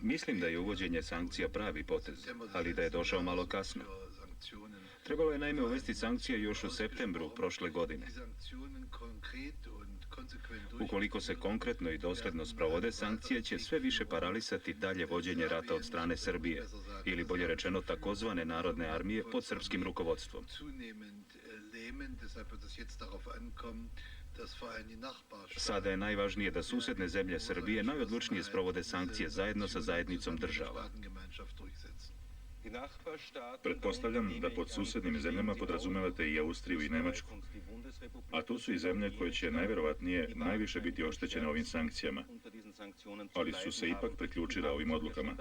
Mislim da je uvođenje sankcija pravi potez, ali da je došao malo kasno. Trebalo je naime uvesti sankcije još u septembru prošle godine. Ukoliko se konkretno i dosledno sprovode, sankcije će sve više paralisati dalje vođenje rata od strane Srbije, ili bolje rečeno takozvane narodne armije pod srpskim rukovodstvom. Sada je najvažnije da susedne zemlje Srbije najodlučnije sprovode sankcije zajedno sa zajednicom država. Pretpostavljam da pod susednim zemljama podrazumevate i Austriju i Nemačku. A to su i zemlje koje će najverovatnije najviše biti oštećene ovim sankcijama, ali su se ipak priključile ovim odlukama.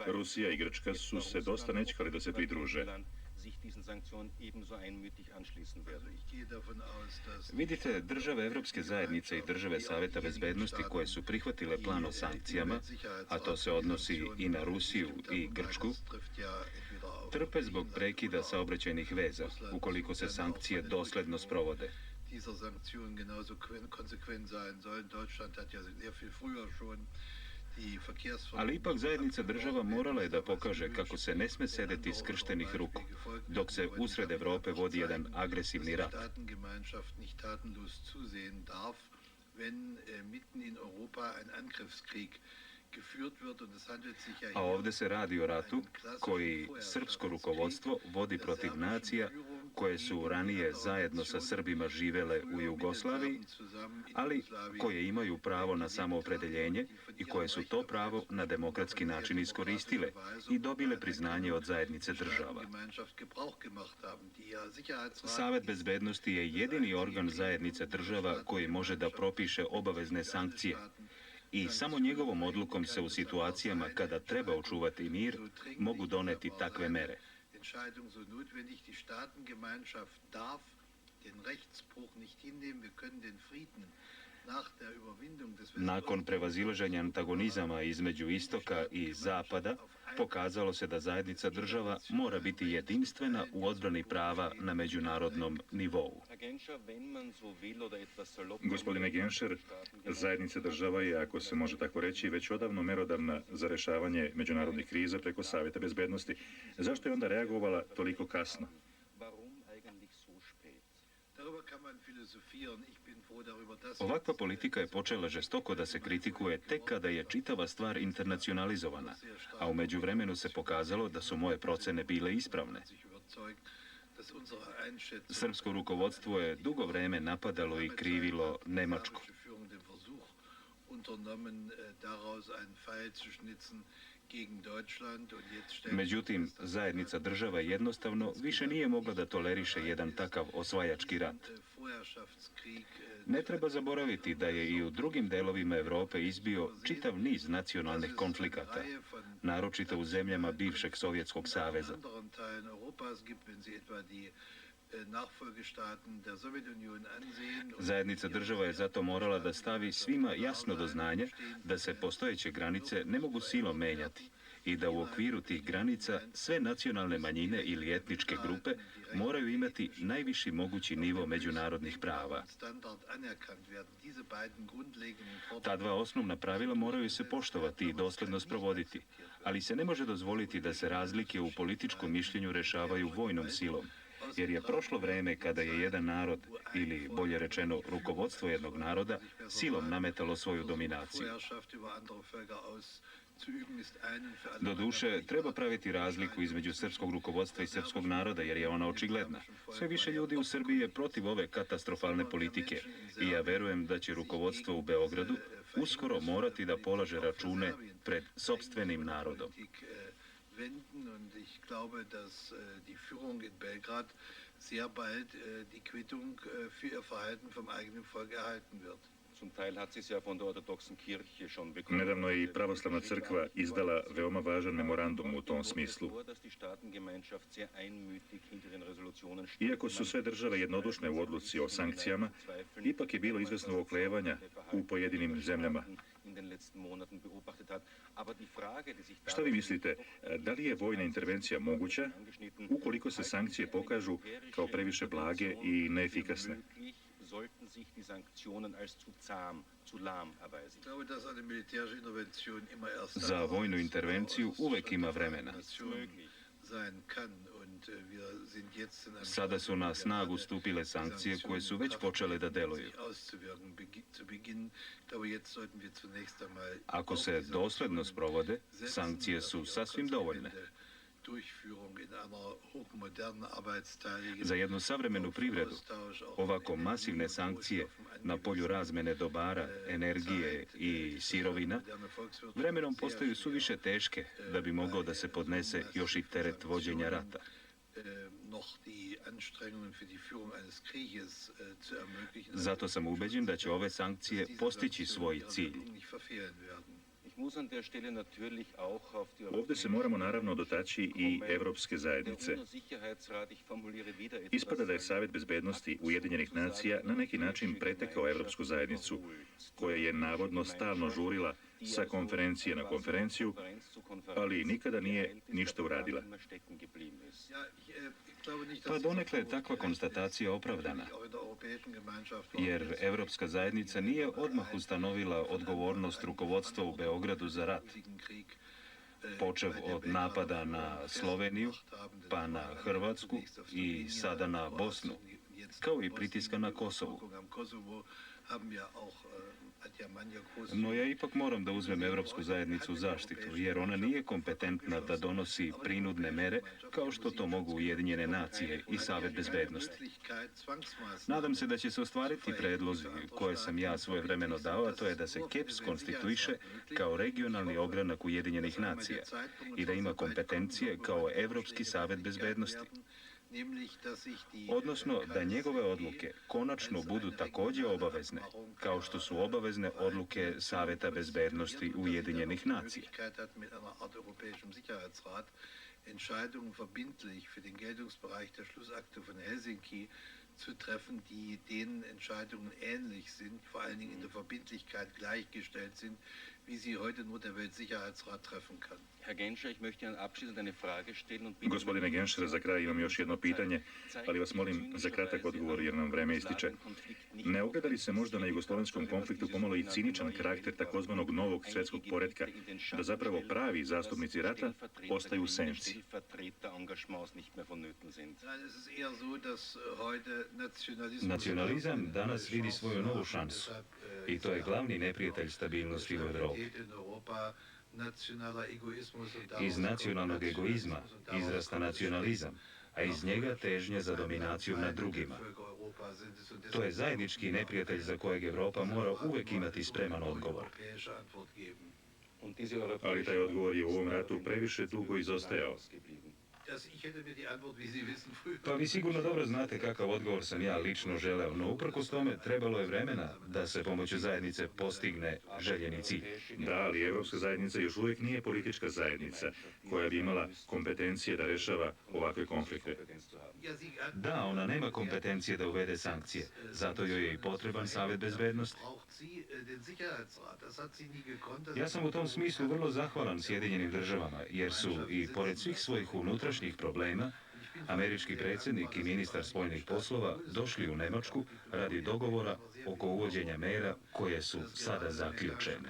Rusija i Grčka su se dosta nećkali da se pridruže. Vidite, države Evropske zajednice i države Saveta bezbednosti koje su prihvatile plan o sankcijama, a to se odnosi i na Rusiju i Grčku, trpe zbog prekida saobraćajnih veza, ukoliko se sankcije dosledno sprovode. Ali ipak zajednica država morala je da pokaže kako se ne sme sedeti skrštenih ruku, dok se usred Evrope vodi jedan agresivni rat. A ovde se radi o ratu koji srpsko rukovodstvo vodi protiv nacija koje su ranije zajedno sa Srbima živele u Jugoslaviji, ali koje imaju pravo na samoopredeljenje i koje su to pravo na demokratski način iskoristile i dobile priznanje od zajednice država. Savet bezbednosti je jedini organ zajednice država koji može da propiše obavezne sankcije i samo njegovom odlukom se u situacijama kada treba očuvati mir mogu doneti takve mere. Nakon prevazilaženja antagonizama između istoka i zapada, pokazalo se da zajednica država mora biti jedinstvena u odbrani prava na međunarodnom nivou. Gospodine Genscher, zajednica država je, ako se može tako reći, već odavno merodavna za rešavanje međunarodnih kriza preko Saveta bezbednosti. Zašto je onda reagovala toliko kasno? Ovakva politika je počela žestoko da se kritikuje tek kada je čitava stvar internacionalizovana, a u međuvremenu se pokazalo da su moje procene bile ispravne. Srpsko rukovodstvo je dugo vreme napadalo i krivilo Nemačku. Međutim, zajednica država jednostavno više nije mogla da toleriše jedan takav osvajački rat. Ne treba zaboraviti da je i u drugim delovima Evrope izbio čitav niz nacionalnih konflikata, naročito u zemljama bivšeg Sovjetskog saveza. Zajednica država je zato morala da stavi svima jasno do znanja da se postojeće granice ne mogu silom menjati i da u okviru tih granica sve nacionalne manjine ili etničke grupe moraju imati najviši mogući nivo međunarodnih prava. Ta dva osnovna pravila moraju se poštovati i dosledno sprovoditi, ali se ne može dozvoliti da se razlike u političkom mišljenju rešavaju vojnom silom, jer je prošlo vreme kada je jedan narod, ili bolje rečeno rukovodstvo jednog naroda, silom nametalo svoju dominaciju. Doduše, treba praviti razliku između srpskog rukovodstva i srpskog naroda, jer je ona očigledna. Sve više ljudi u Srbiji je protiv ove katastrofalne politike i ja verujem da će rukovodstvo u Beogradu uskoro morati da polaže račune pred sopstvenim narodom. Und ich glaube, dass die Führung in Belgrad sehr bald die Quittung für ihr Verhalten vom eigenen Volk erhalten wird. Nedavno je i Pravoslavna crkva izdala veoma važan memorandum u tom smislu. Iako su sve države jednodušne u odluci o sankcijama, ipak je bilo izvesno oklevanja u pojedinim zemljama. Šta vi mislite, da li je vojna intervencija moguća ukoliko se sankcije pokažu kao previše blage i neefikasne? glaube, dass eine militärische Intervention immer erst Za vojnu intervenciju uvek ima vremena. sein kann und wir sind jetzt in einem Sada su na snagu stupile sankcije koje su već počele da deluju. Ako se dosledno sprovode, sankcije su sasvim dovoljne. Za jednu savremenu privredu, ovako masivne sankcije na polju razmene dobara, energije i sirovina, vremenom postaju suviše teške da bi mogao da se podnese još i teret vođenja rata. Zato sam ubeđen da će ove sankcije postići svoj cilj. Ovdje se moramo naravno dotaći i Evropske zajednice. Ispada da je Savjet bezbednosti Ujedinjenih nacija na neki način pretekao Evropsku zajednicu, koja je navodno stalno žurila sa konferencije na konferenciju, ali nikada nije ništa uradila. Pa donekle je takva konstatacija opravdana, jer Evropska zajednica nije odmah ustanovila odgovornost rukovodstva u Beogradu za rat, počev od napada na Sloveniju, pa na Hrvatsku i sada na Bosnu, kao i pritiska na Kosovu. No ja ipak moram da uzmem Evropsku zajednicu u zaštitu, jer ona nije kompetentna da donosi prinudne mere kao što to mogu Ujedinjene nacije i Savet bezbednosti. Nadam se da će se ostvariti predlozi koje sam ja svojevremeno dao, a to je da se KEPS konstituiše kao regionalni ogranak Ujedinjenih nacija i da ima kompetencije kao Evropski savet bezbednosti. Odnosno da njegove odluke konačno budu također obavezne, kao što su obavezne odluke Saveta bezbednosti Ujedinjenih nacija. Entscheidungen verbindlich für den Geltungsbereich der Schlussakte von Helsinki zu treffen, die den Entscheidungen ähnlich sind, vor allen Dingen in der Verbindlichkeit gleichgestellt sind, wie sie heute nur der Weltsicherheitsrat treffen kann. Gospodine Genscher, za kraj imam još jedno pitanje, ali vas molim za kratak odgovor jer nam vreme ističe. Ne ogleda li se možda na jugoslovenskom konfliktu pomalo i ciničan karakter takozvanog novog svjetskog poretka, da zapravo pravi zastupnici rata ostaju u senci? Nacionalizam danas vidi svoju novu šansu i to je glavni neprijatelj stabilnosti u Evropi. Iz nacionalnog egoizma izrasta nacionalizam, a iz njega težnja za dominacijom nad drugima. To je zajednički neprijatelj za kojeg Evropa mora uvek imati spreman odgovor. Ali taj odgovor je u ovom ratu previše dugo izostajao. Pa vi sigurno dobro znate kakav odgovor sam ja lično želeo, no uprkos tome trebalo je vremena da se pomoću zajednice postigne željeni cilj. Da, ali Evropska zajednica još uvijek nije politička zajednica koja bi imala kompetencije da rešava ovakve konflikte. Da, ona nema kompetencije da uvede sankcije, zato joj je i potreban Savet bezbednosti. Ja sam u tom smislu vrlo zahvalan Sjedinjenim državama, jer su i pored svih svojih unutrašnjih problema, američki predsjednik i ministar spoljnih poslova došli u Nemačku radi dogovora oko uvođenja mera koje su sada zaključene.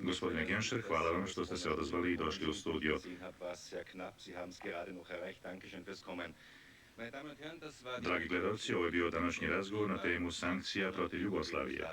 Gospodine Genscher, hvala vam što ste se odazvali i došli u studio. Dragi gledalci, ovo je bio današnji razgovor na temu sankcija protiv Jugoslavije.